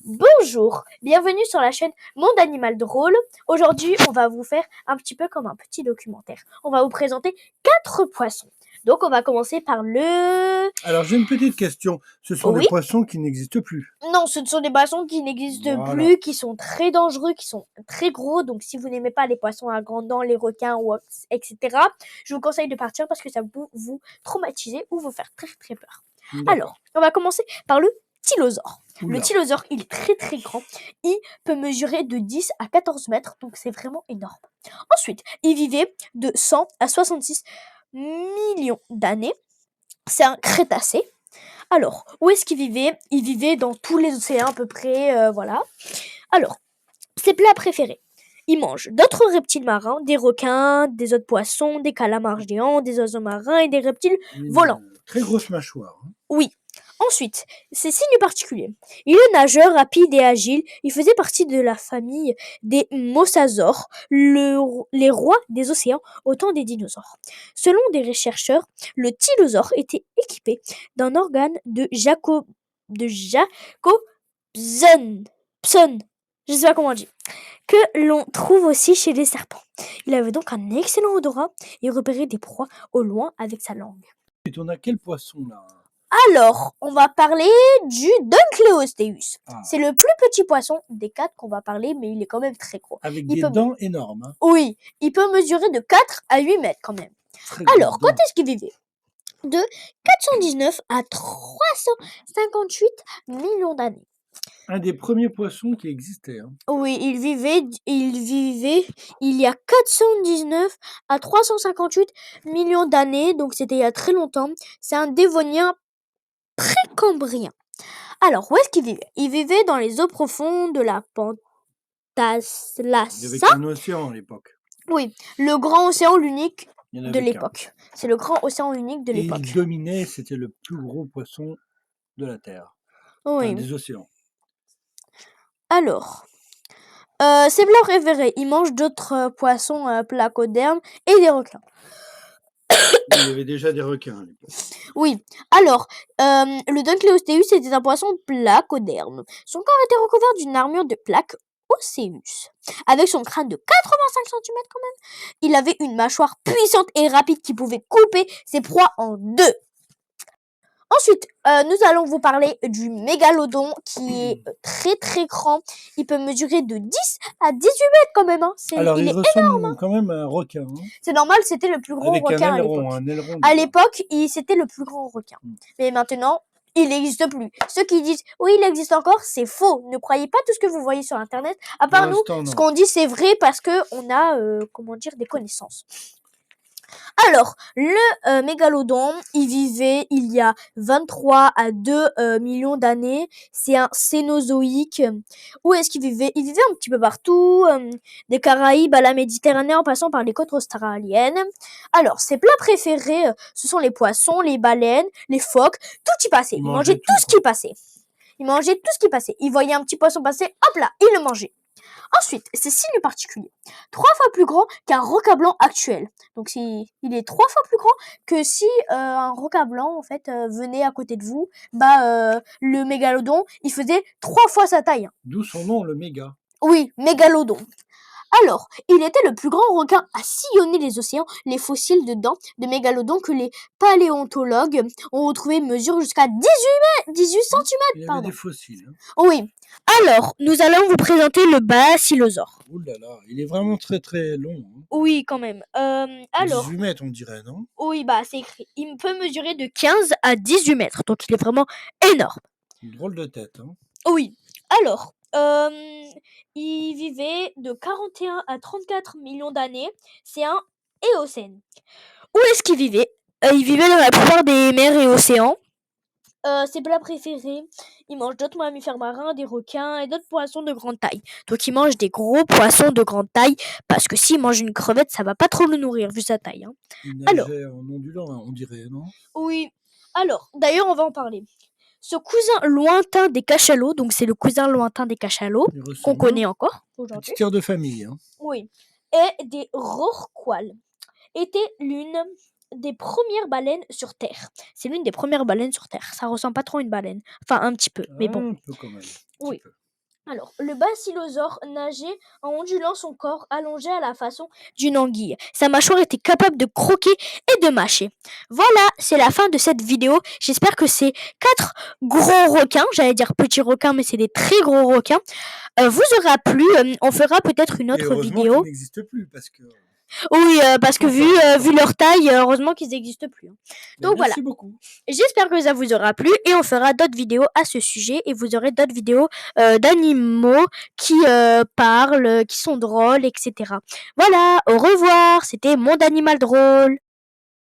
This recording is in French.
Bonjour, bienvenue sur la chaîne Monde Animal Drôle. Aujourd'hui, on va vous faire un petit peu comme un petit documentaire. On va vous présenter 4 poissons. Donc, on va commencer par le... Alors, j'ai une petite question. Ce sont des Oui. poissons qui n'existent plus. Non, ce sont des poissons qui n'existent Voilà. plus, qui sont très dangereux, qui sont très gros. Donc, si vous n'aimez pas les poissons à grandes dents, les requins, etc., je vous conseille de partir parce que ça peut vous traumatiser ou vous faire très très peur. D'accord. Alors, on va commencer par le tylosaure. Le Oula. tylosaure, il est très très grand. Il peut mesurer de 10 à 14 mètres, donc c'est vraiment énorme. Ensuite, il vivait de 100 à 66 millions d'années. C'est un crétacé. Alors, où est-ce qu'il vivait? Il vivait dans tous les océans à peu près, voilà. Alors, ses plats préférés. Il mange d'autres reptiles marins, des requins, des autres poissons, des calamars géants, des oiseaux marins et des reptiles volants. Très grosse mâchoire. Oui. Ensuite, ses signes particuliers. Il est nageur, rapide et agile. Il faisait partie de la famille des mosasaures, les rois des océans au temps des dinosaures. Selon des chercheurs, le tylosaure était équipé d'un organe de Jacobson, je sais pas comment on dit, que l'on trouve aussi chez les serpents. Il avait donc un excellent odorat et repérait des proies au loin avec sa langue. Et on a quel poisson là? Alors, on va parler du Dunkleosteus. Ah. C'est le plus petit poisson des 4 qu'on va parler, mais il est quand même très gros. Avec des dents énormes. Hein. Oui, il peut mesurer de 4 à 8 mètres quand même. Alors, quand est-ce qu'il vivait? De 419 à 358 millions d'années. Un des premiers poissons qui existait. Hein. Oui, il vivait il y a 419 à 358 millions d'années, donc c'était il y a très longtemps. C'est un dévonien précambrien. Alors, où est-ce qu'il vivait? Il vivait dans les eaux profondes de la Il y avait Pantaslassa. un océan à l'époque. Oui, le grand océan, l'unique Il y en de avait qu'un. l'époque. C'est le grand océan unique de Et l'époque. il dominait, c'était le plus gros poisson de la Terre. Oui. Enfin, des océans. Alors, ses plats préférés, il mange d'autres poissons placodermes et des requins. Il y avait déjà des requins à l'époque. Oui, alors, le Dunkleosteus était un poisson placoderme. Son corps était recouvert d'une armure de plaques osseus. Avec son crâne de 85 centimètres quand même, il avait une mâchoire puissante et rapide qui pouvait couper ses proies en deux. Ensuite, nous allons vous parler du mégalodon qui est très très grand. Il peut mesurer de 10 à 18 mètres quand même. Hein. Alors, il ressemble énorme, quand même à un requin. Hein. C'est normal, c'était le plus gros avec requin un aileron, à l'époque. Un aileron À l'époque, c'était le plus grand requin. Mais maintenant, il n'existe plus. Ceux qui disent oui, il existe encore, c'est faux. Ne croyez pas tout ce que vous voyez sur Internet. À part nous, ce qu'on dit, c'est vrai parce que on a, des connaissances. Alors, le mégalodon, il vivait il y a 23 à 2 millions d'années. C'est un cénozoïque. Où est-ce qu'il vivait? Il vivait un petit peu partout, des Caraïbes à la Méditerranée en passant par les côtes australiennes. Alors, ses plats préférés, ce sont les poissons, les baleines, les phoques, tout y passait. Il mangeait tout ce qui passait. Il voyait un petit poisson passer, hop là, il le mangeait. Ensuite, ses signes particuliers. 3 fois plus grand qu'un requin blanc actuel. Donc, il est 3 fois plus grand que si un requin blanc, en fait, venait à côté de vous. Le mégalodon, il faisait 3 fois sa taille. D'où son nom, le méga. Oui, mégalodon. Alors, il était le plus grand requin à sillonner les océans. Les fossiles de dents de mégalodon que les paléontologues ont retrouvés mesurent jusqu'à 18 cm. Il y avait des fossiles. Hein. Oui. Alors, nous allons vous présenter le basilosaure. Ouh là là, il est vraiment très très long. Hein. Oui, quand même. Alors, 18 mètres, on dirait, non? oui, c'est écrit. Il peut mesurer de 15 à 18 mètres. Donc, il est vraiment énorme. Une drôle de tête. Hein. Oui. Alors, il vivait de 41 à 34 millions d'années. C'est un Éocène. Où est-ce qu'il vivait? Il vivait dans la plupart des mers et océans. Ses plats préférés, il mange d'autres mammifères marins, des requins et d'autres poissons de grande taille. Donc il mange des gros poissons de grande taille parce que s'il mange une crevette, ça va pas trop le nourrir vu sa taille. Hein. Il nageait en ondulant, on dirait, non? Oui. Alors, d'ailleurs, on va en parler. Ce cousin lointain des cachalots, donc c'est le cousin lointain des cachalots qu'on connaît encore aujourd'hui. Petit cœur de famille. Hein. Oui. Et des rorquals était l'une des premières baleines sur Terre. C'est l'une des premières baleines sur Terre. Ça ressemble pas trop à une baleine. Enfin, un petit peu, mais bon. Un peu quand même. Oui. Alors, le basilosaure nageait en ondulant son corps allongé à la façon d'une anguille. Sa mâchoire était capable de croquer et de mâcher. Voilà, c'est la fin de cette vidéo. J'espère que ces 4 gros requins, j'allais dire petits requins, mais c'est des très gros requins, vous aura plu. On fera peut-être une Et autre heureusement vidéo. qu'ils n'existent plus parce que. Oui, parce que vu leur taille, heureusement qu'ils n'existent plus. Donc voilà. Merci beaucoup. J'espère que ça vous aura plu et on fera d'autres vidéos à ce sujet et vous aurez d'autres vidéos d'animaux qui parlent, qui sont drôles, etc. Voilà, au revoir, c'était Monde Animal Drôle.